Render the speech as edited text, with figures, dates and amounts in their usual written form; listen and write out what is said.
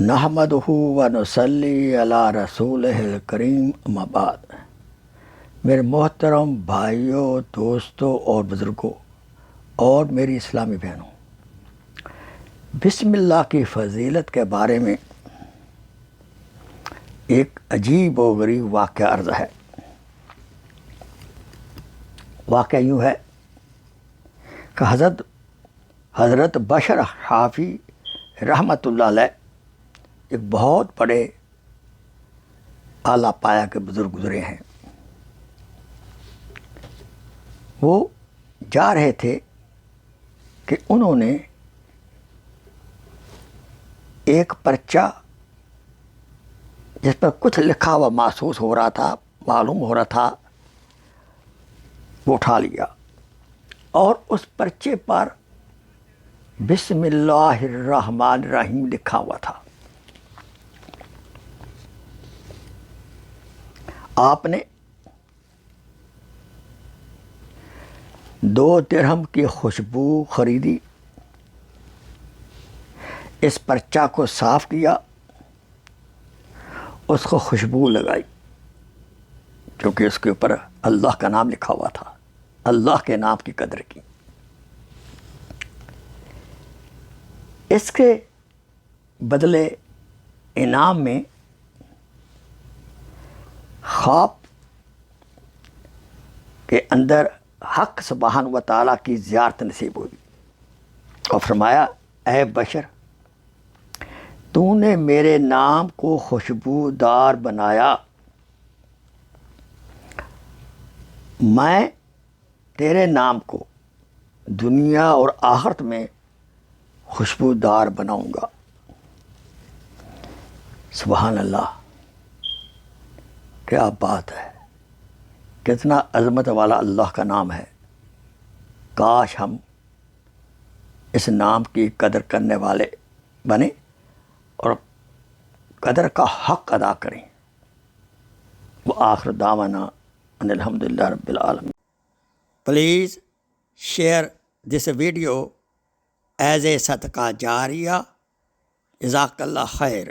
نحمدہ و نصلی علی رسولہ الکریم اما بعد۔ میرے محترم بھائیوں، دوستوں اور بزرگوں اور میری اسلامی بہنوں، بسم اللہ کی فضیلت کے بارے میں ایک عجیب و غریب واقعہ عرض ہے۔ واقعہ یوں ہے کہ حضرت بشر حافی رحمۃ اللہ علیہ ایک بہت بڑے اعلیٰ پایہ کے بزرگ گزرے ہیں۔ وہ جا رہے تھے کہ انہوں نے ایک پرچہ جس پر کچھ لکھا ہوا محسوس ہو رہا تھا، معلوم ہو رہا تھا، وہ اٹھا لیا اور اس پرچے پر بسم اللہ الرحمن الرحیم لکھا ہوا تھا۔ آپ نے 2 درہم کی خوشبو خریدی، اس پرچہ کو صاف کیا، اس کو خوشبو لگائی، کیونکہ اس کے اوپر اللہ کا نام لکھا ہوا تھا۔ اللہ کے نام کی قدر کی۔ اس کے بدلے انعام میں خواب کے اندر حق سبحانہ و تعالیٰ کی زیارت نصیب ہوئی اور فرمایا، اے بشر، تو نے میرے نام کو خوشبودار بنایا، میں تیرے نام کو دنیا اور آخرت میں خوشبودار بناؤں گا۔ سبحان اللہ، کیا بات ہے، کتنا عظمت والا اللہ کا نام ہے۔ کاش ہم اس نام کی قدر کرنے والے بنیں اور قدر کا حق ادا کریں۔ وآخر دعوانا ان الحمدللہ رب العالمین۔ Please share this video as a صدقہ جاریہ۔ جزاک اللہ خیر۔